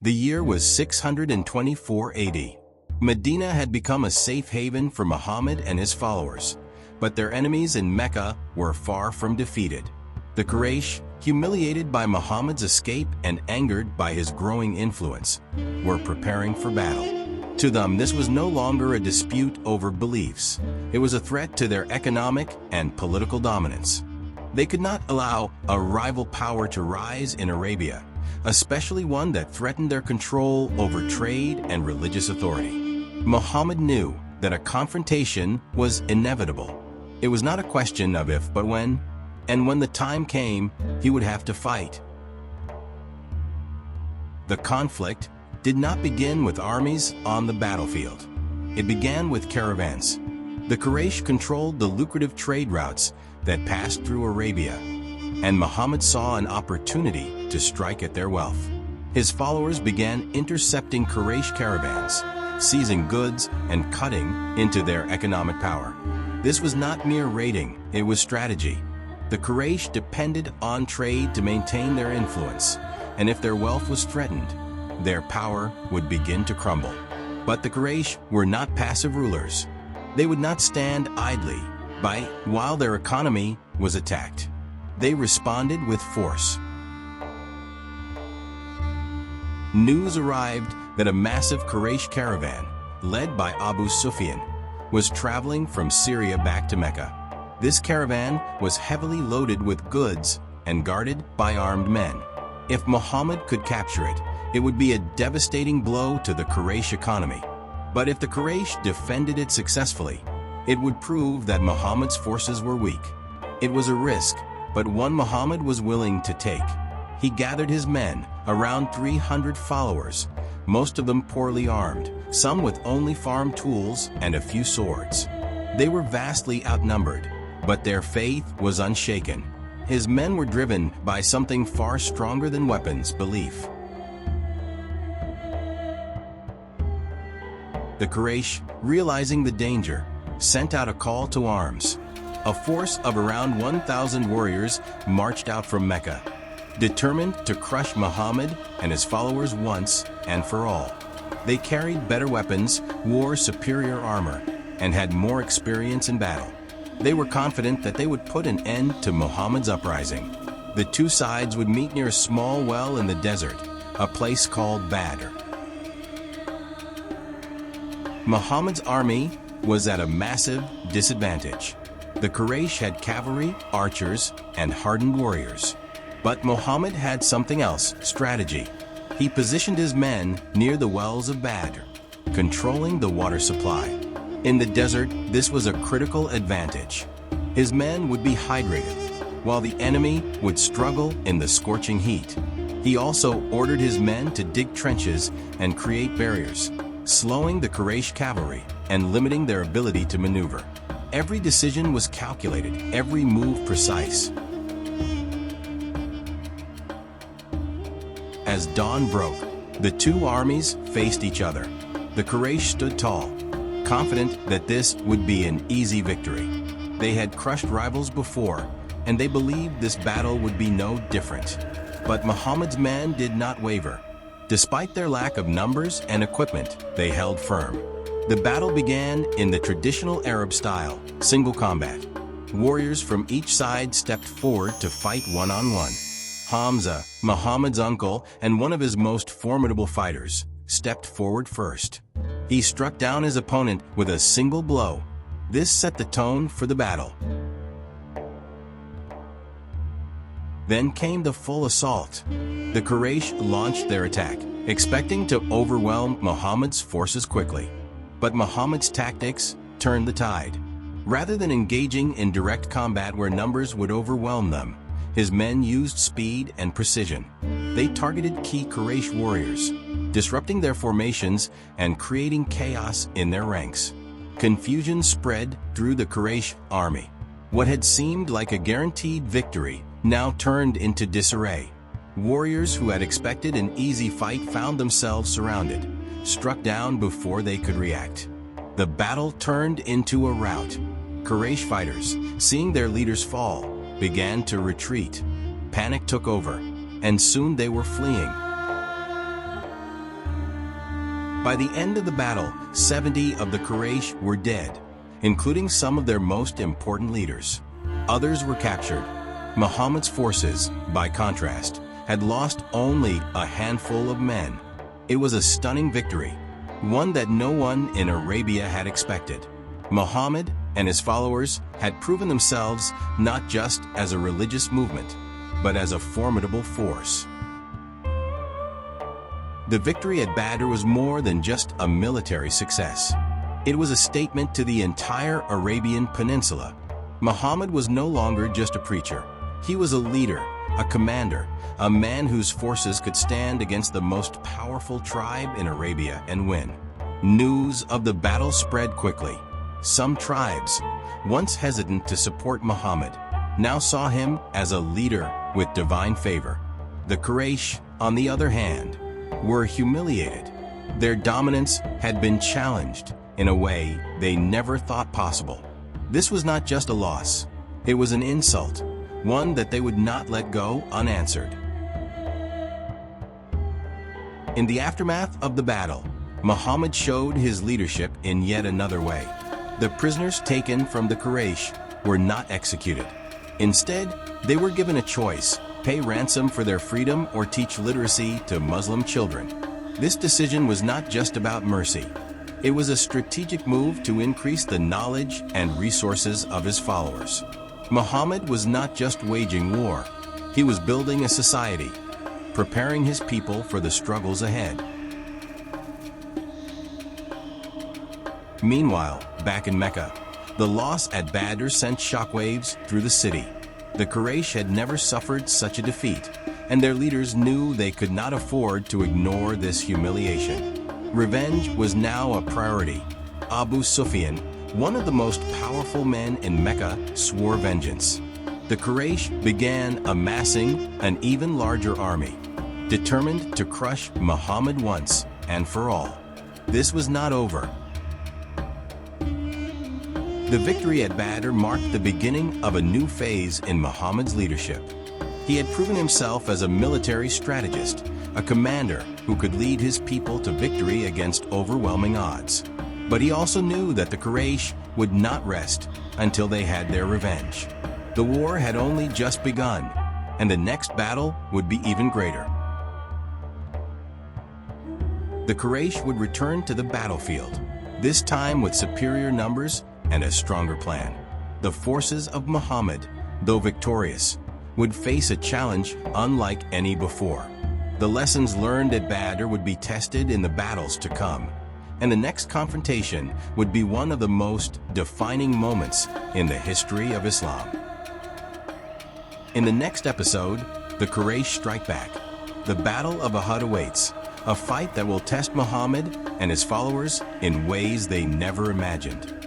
The year was 624 AD. Medina had become a safe haven for Muhammad and his followers, but their enemies in Mecca were far from defeated. The Quraysh, humiliated by Muhammad's escape and angered by his growing influence, were preparing for battle. To them, this was no longer a dispute over beliefs. It was a threat to their economic and political dominance. They could not allow a rival power to rise in Arabia, especially one that threatened their control over trade and religious authority. Muhammad knew that a confrontation was inevitable. It was not a question of if but when, and when the time came, he would have to fight. The conflict did not begin with armies on the battlefield. It began with caravans. The Quraysh controlled the lucrative trade routes that passed through Arabia, and Muhammad saw an opportunity to strike at their wealth. His followers began intercepting Quraysh caravans, seizing goods and cutting into their economic power. This was not mere raiding, it was strategy. The Quraysh depended on trade to maintain their influence, and if their wealth was threatened, their power would begin to crumble. But the Quraysh were not passive rulers. They would not stand idly by while their economy was attacked. They responded with force. News arrived that a massive Quraysh caravan, led by Abu Sufyan, was traveling from Syria back to Mecca. This caravan was heavily loaded with goods and guarded by armed men. If Muhammad could capture it, it would be a devastating blow to the Quraysh economy. But if the Quraysh defended it successfully, it would prove that Muhammad's forces were weak. It was a risk, but one Muhammad was willing to take. He gathered his men, around 300 followers, most of them poorly armed, some with only farm tools and a few swords. They were vastly outnumbered, but their faith was unshaken. His men were driven by something far stronger than weapons, belief. The Quraysh, realizing the danger, sent out a call to arms. A force of around 1,000 warriors marched out from Mecca, determined to crush Muhammad and his followers once and for all. They carried better weapons, wore superior armor, and had more experience in battle. They were confident that they would put an end to Muhammad's uprising. The two sides would meet near a small well in the desert, a place called Badr. Muhammad's army was at a massive disadvantage. The Quraysh had cavalry, archers, and hardened warriors. But Muhammad had something else, strategy. He positioned his men near the wells of Badr, controlling the water supply. In the desert, this was a critical advantage. His men would be hydrated, while the enemy would struggle in the scorching heat. He also ordered his men to dig trenches and create barriers, slowing the Quraysh cavalry and limiting their ability to maneuver. Every decision was calculated, every move precise. As dawn broke, the two armies faced each other. The Quraysh stood tall, confident that this would be an easy victory. They had crushed rivals before, and they believed this battle would be no different. But Muhammad's men did not waver. Despite their lack of numbers and equipment, they held firm. The battle began in the traditional Arab style, single combat. Warriors from each side stepped forward to fight one-on-one. Hamza, Muhammad's uncle and one of his most formidable fighters, stepped forward first. He struck down his opponent with a single blow. This set the tone for the battle. Then came the full assault. The Quraysh launched their attack, expecting to overwhelm Muhammad's forces quickly. But Muhammad's tactics turned the tide. Rather than engaging in direct combat where numbers would overwhelm them, his men used speed and precision. They targeted key Quraysh warriors, disrupting their formations and creating chaos in their ranks. Confusion spread through the Quraysh army. What had seemed like a guaranteed victory now turned into disarray. Warriors who had expected an easy fight found themselves surrounded, struck down before they could react. The battle turned into a rout. Quraysh fighters, seeing their leaders fall, began to retreat. Panic took over, and soon they were fleeing. By the end of the battle, 70 of the Quraysh were dead, including some of their most important leaders. Others were captured. Muhammad's forces, by contrast, had lost only a handful of men. It was a stunning victory, one that no one in Arabia had expected. Muhammad and his followers had proven themselves not just as a religious movement, but as a formidable force. The victory at Badr was more than just a military success. It was a statement to the entire Arabian Peninsula. Muhammad was no longer just a preacher. He was a leader, a commander, a man whose forces could stand against the most powerful tribe in Arabia and win. News of the battle spread quickly. Some tribes, once hesitant to support Muhammad, now saw him as a leader with divine favor. The Quraysh, on the other hand, were humiliated. Their dominance had been challenged in a way they never thought possible. This was not just a loss, it was an insult, one that they would not let go unanswered. In the aftermath of the battle, Muhammad showed his leadership in yet another way. The prisoners taken from the Quraysh were not executed. Instead, they were given a choice: pay ransom for their freedom or teach literacy to Muslim children. This decision was not just about mercy. It was a strategic move to increase the knowledge and resources of his followers. Muhammad was not just waging war. He was building a society, preparing his people for the struggles ahead. Meanwhile, back in Mecca, the loss at Badr sent shockwaves through the city. The Quraysh had never suffered such a defeat, and their leaders knew they could not afford to ignore this humiliation. Revenge was now a priority. Abu Sufyan, one of the most powerful men in Mecca, swore vengeance. The Quraysh began amassing an even larger army, determined to crush Muhammad once and for all. This was not over. The victory at Badr marked the beginning of a new phase in Muhammad's leadership. He had proven himself as a military strategist, a commander who could lead his people to victory against overwhelming odds. But he also knew that the Quraysh would not rest until they had their revenge. The war had only just begun, and the next battle would be even greater. The Quraysh would return to the battlefield, this time with superior numbers and a stronger plan. The forces of Muhammad, though victorious, would face a challenge unlike any before. The lessons learned at Badr would be tested in the battles to come, and the next confrontation would be one of the most defining moments in the history of Islam. In the next episode, the Quraysh strike back. The Battle of Uhud awaits, a fight that will test Muhammad and his followers in ways they never imagined.